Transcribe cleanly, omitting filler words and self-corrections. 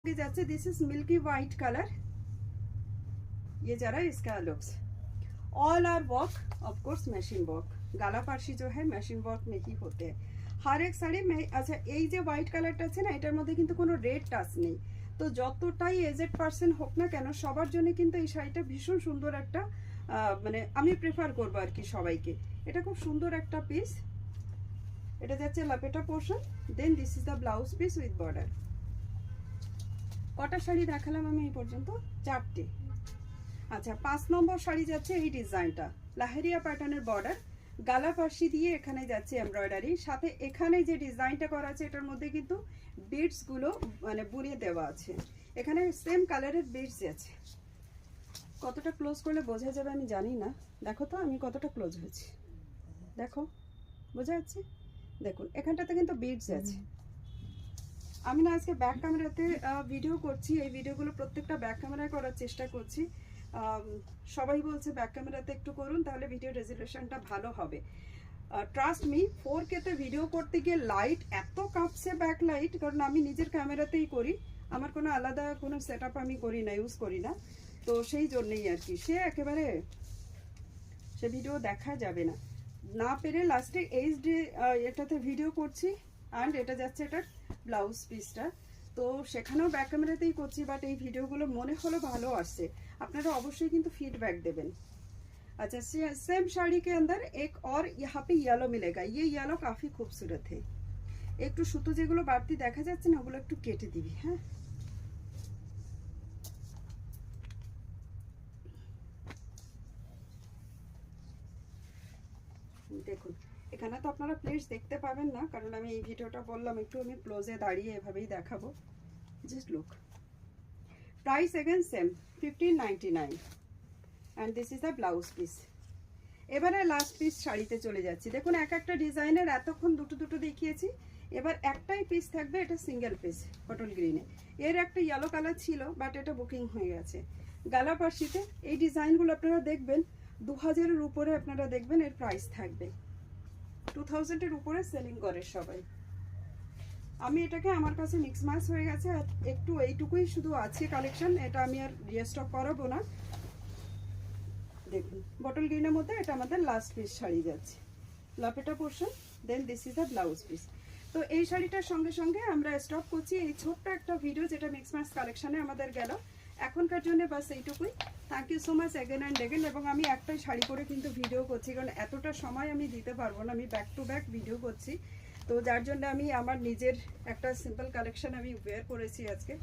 जाते this is milky white colour. ये जरा इसका looks all are work of course machine work. गाला पार्शी जो है मशीन वर्क में ही होते हैं हर एक शाड़ी में। अच्छा এই যে হোয়াইট কালারটা আছে না এটার মধ্যে কিন্তু কোনো রেড টাচ নেই। তো যতটাই এজেড পারসন হোক না কেন সবার জন্য কিন্তু এই শাড়িটা ভীষণ সুন্দর একটা মানে আমি প্রেফার করব আর কি সবাইকে। এটা খুব সুন্দর একটা পিস। এটা যাচ্ছে লাপেটা portion. Then this is the blouse piece with border. কটা শাড়ি দেখালাম আমি এই পর্যন্ত? চারটে। আচ্ছা 5 নম্বর শাড়ি যাচ্ছে এই ডিজাইনটা লাহেরিয়া প্যাটার্নের বর্ডার গালা পার্সি দিয়ে এখানে যাচ্ছে এমব্রয়ডারি সাথে এখানে যে ডিজাইনটা করা আছে এটার মধ্যে কিন্তু বিডস গুলো মানে বুনিয়ে দেওয়া আছে। এখানে সেম কালারের বিডস আছে। কতটা ক্লোজ করলে বোঝা যাবে আমি জানি না। দেখো তো আমি কতটা ক্লোজ হয়েছি, দেখো বোঝা যাচ্ছে। দেখুন এখানটাতে কিন্তু বিডস আছে। আমি না আজকে ব্যাক ক্যামেরাতে ভিডিও করছি, এই ভিডিওগুলো প্রত্যেকটা ব্যাক ক্যামেরায় করার চেষ্টা করছি। সবাই বলছে ব্যাক ক্যামেরাতে একটু করুন তাহলে ভিডিও রেজুলেশনটা ভালো হবে। ট্রাস্ট মি 4K তে ভিডিও করতে গিয়ে লাইট এত কাঁপছে ব্যাক লাইট, কারণ আমি নিজের ক্যামেরাতেই করি, আমার কোনো আলাদা কোনো সেট আপ আমি করি না, ইউজ করি না। তো সেই জন্যই আর কি সে একেবারে সে ভিডিও দেখা যাবে না। না পেরে লাস্টে এইচডি এটাতে ভিডিও করছি অ্যান্ড এটা যাচ্ছে এটার ব্লাউজ পিসটা। তো সেখানেও ব্যাক ক্যামেরাতেই করছি, বাট এই ভিডিওগুলো মনে হলো ভালো আসছে। আপনারা অবশ্যই কিন্তু फीडबैक देवें। अच्छा सेम साड़ी के अंदर एक और यहाँ पे येलो मिलेगा। ये येलो काफी खूबसूरत है। একটু সুতো যেগুলো বাড়তি দেখা যাচ্ছে না ওগুলো একটু কেটে দিবি। হ্যাঁ দেখুন এখানে তো আপনারা প্লিজ দেখতে পাবেন না কারণ আমি এই ভিডিওটা বললাম একটু আমি ক্লোজে দাঁড়িয়ে এভাবেই দেখাবো। Just look. Price again same 1599 and this is the blouse piece। এবারে লাস্ট পিস শাড়িতে চলে যাচ্ছি। দেখুন এক একটা ডিজাইনের এতক্ষণ দুটো দুটো দেখিয়েছি, এবার একটাই পিস থাকবে, এটা সিঙ্গেল পিস পটল গ্রিনে। এর একটা ইয়েলো কালার ছিল বাট এটা বুকিং হয়ে গেছে। গালা পার্সিতে এই ডিজাইনগুলো আপনারা দেখবেন 2000-এর উপরে আপনারা দেখবেন এর প্রাইস থাকবে। 2000-এর উপরে সেলিং করে সবাই। আমি এটাকে আমার কাছে মিক্স ম্যাচ হয়ে গেছে, একটু এইটুকুই শুধু আছে কালেকশন, এটা আমি আর রিস্টক করাবো না। দেখুন বটল গ্রিনের মধ্যে এটা আমাদের লাস্ট পিস শাড়ি যাচ্ছে লাপেটা portion. Then this is the blouse piece. তো এই শাড়িটার সঙ্গে সঙ্গে আমরা স্টপ করছি এই ছোট্ট একটা ভিডিও যেটা মিক্স ম্যাচ কালেকশনে আমাদের গেল। এখনকার জন্য বাস এইটুকুই। Thank you so much again and again. এবং আমি একটাই শাড়ি পরে কিন্তু ভিডিও করছি কারণ এতটা সময় আমি দিতে পারবো না, আমি ব্যাক টু ব্যাক ভিডিও করছি। তো যার জন্য আমি আমার নিজের একটা সিম্পল কালেকশন আমি ওয়্যার করেছি আজকে।